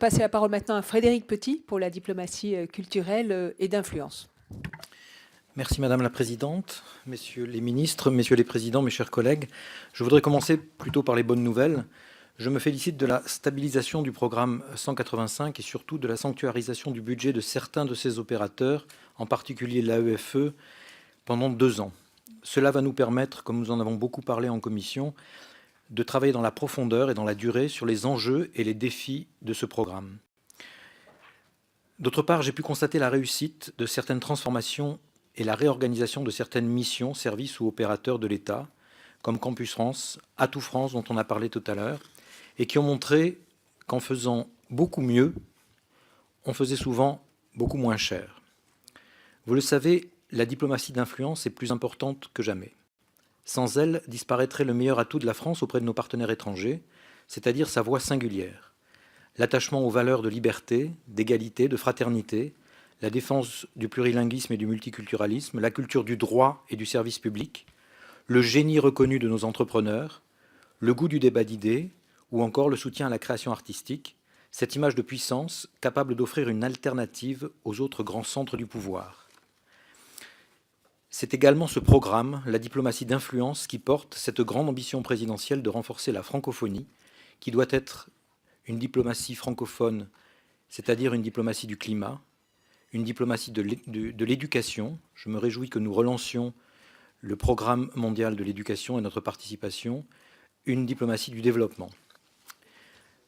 Passer la parole maintenant à Frédéric Petit pour la diplomatie culturelle et d'influence. Merci Madame la Présidente, Messieurs les ministres, Messieurs les Présidents, mes chers collègues. Je voudrais commencer plutôt par les bonnes nouvelles. Je me félicite de la stabilisation du programme 185 et surtout de la sanctuarisation du budget de certains de ses opérateurs, en particulier l'AEFE, pendant 2 ans. Cela va nous permettre, comme nous en avons beaucoup parlé en commission, de travailler dans la profondeur et dans la durée sur les enjeux et les défis de ce programme. D'autre part, j'ai pu constater la réussite de certaines transformations et la réorganisation de certaines missions, services ou opérateurs de l'État, comme Campus France, Atout France, dont on a parlé tout à l'heure, et qui ont montré qu'en faisant beaucoup mieux, on faisait souvent beaucoup moins cher. Vous le savez, la diplomatie d'influence est plus importante que jamais. Sans elle, disparaîtrait le meilleur atout de la France auprès de nos partenaires étrangers, c'est-à-dire sa voix singulière. L'attachement aux valeurs de liberté, d'égalité, de fraternité, la défense du plurilinguisme et du multiculturalisme, la culture du droit et du service public, le génie reconnu de nos entrepreneurs, le goût du débat d'idées ou encore le soutien à la création artistique, cette image de puissance capable d'offrir une alternative aux autres grands centres du pouvoir. C'est également ce programme, la diplomatie d'influence, qui porte cette grande ambition présidentielle de renforcer la francophonie, qui doit être une diplomatie francophone, c'est-à-dire une diplomatie du climat, une diplomatie de l'éducation. Je me réjouis que nous relancions le programme mondial de l'éducation et notre participation, une diplomatie du développement.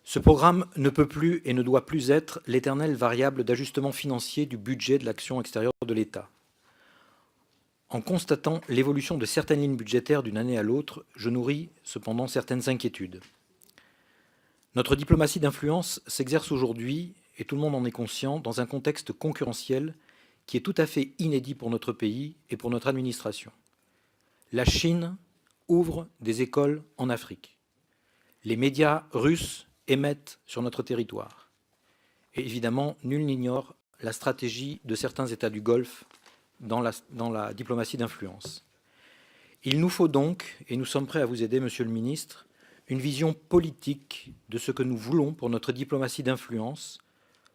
Ce programme ne peut plus et ne doit plus être l'éternelle variable d'ajustement financier du budget de l'action extérieure de l'État. En constatant l'évolution de certaines lignes budgétaires d'une année à l'autre, je nourris cependant certaines inquiétudes. Notre diplomatie d'influence s'exerce aujourd'hui, et tout le monde en est conscient, dans un contexte concurrentiel qui est tout à fait inédit pour notre pays et pour notre administration. La Chine ouvre des écoles en Afrique. Les médias russes émettent sur notre territoire. Et évidemment, nul n'ignore la stratégie de certains États du Golfe dans la diplomatie d'influence. Il nous faut donc, et nous sommes prêts à vous aider, Monsieur le Ministre, une vision politique de ce que nous voulons pour notre diplomatie d'influence,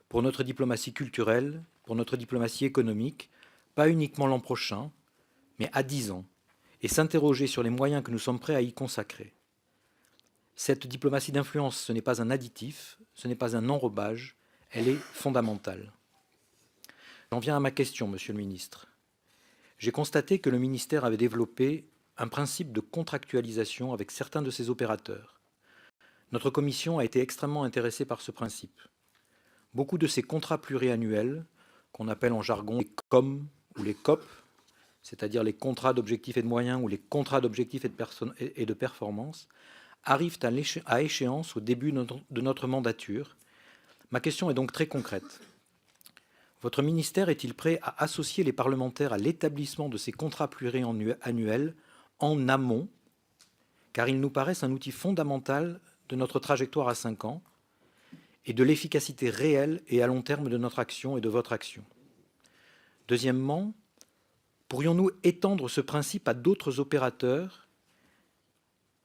pour notre diplomatie culturelle, pour notre diplomatie économique, pas uniquement l'an prochain, mais à 10 ans, et s'interroger sur les moyens que nous sommes prêts à y consacrer. Cette diplomatie d'influence, ce n'est pas un additif, ce n'est pas un enrobage, elle est fondamentale. J'en viens à ma question, Monsieur le Ministre. J'ai constaté que le ministère avait développé un principe de contractualisation avec certains de ses opérateurs. Notre commission a été extrêmement intéressée par ce principe. Beaucoup de ces contrats pluriannuels, qu'on appelle en jargon les COM ou les COP, c'est-à-dire les contrats d'objectifs et de moyens ou les contrats d'objectifs et de performance, arrivent à échéance au début de notre mandature. Ma question est donc très concrète. Votre ministère est-il prêt à associer les parlementaires à l'établissement de ces contrats pluriannuels en amont, car ils nous paraissent un outil fondamental de notre trajectoire à 5 ans et de l'efficacité réelle et à long terme de notre action et de votre action. Deuxièmement, pourrions-nous étendre ce principe à d'autres opérateurs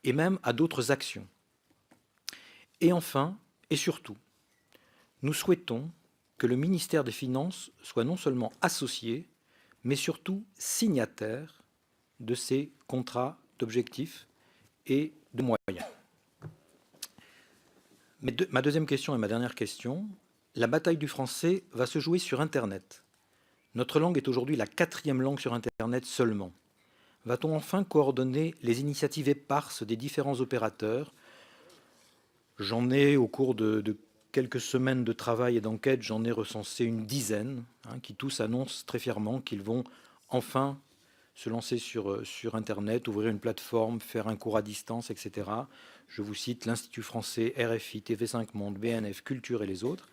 et même à d'autres actions? Et enfin, et surtout, nous souhaitons que le ministère des Finances soit non seulement associé, mais surtout signataire de ces contrats d'objectifs et de moyens. Ma deuxième question et ma dernière question, la bataille du français va se jouer sur Internet. Notre langue est aujourd'hui la 4e langue sur Internet seulement. Va-t-on enfin coordonner les initiatives éparses des différents opérateurs? J'en ai, au cours de quelques semaines de travail et d'enquête, j'en ai recensé une dizaine, qui tous annoncent très fièrement qu'ils vont enfin se lancer sur Internet, ouvrir une plateforme, faire un cours à distance, etc. Je vous cite l'Institut français, RFI, TV5 Monde, BNF, Culture et les autres,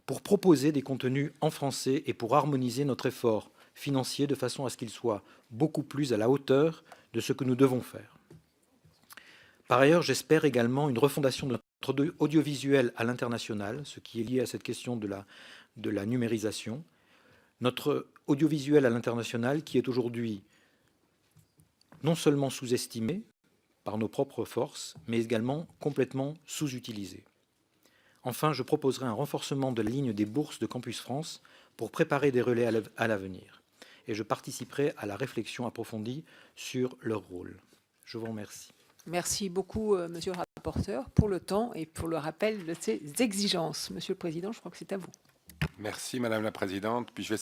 pour proposer des contenus en français et pour harmoniser notre effort financier de façon à ce qu'il soit beaucoup plus à la hauteur de ce que nous devons faire. Par ailleurs, j'espère également une refondation de notre audiovisuel à l'international, ce qui est lié à cette question de la numérisation. Notre audiovisuel à l'international qui est aujourd'hui non seulement sous-estimé par nos propres forces, mais également complètement sous-utilisé. Enfin, je proposerai un renforcement de la ligne des bourses de Campus France pour préparer des relais à l'avenir. Et je participerai à la réflexion approfondie sur leur rôle. Je vous remercie. Merci beaucoup, monsieur le rapporteur, pour le temps et pour le rappel de ces exigences. Monsieur le Président, je crois que c'est à vous. Merci, Madame la Présidente. Puis je vais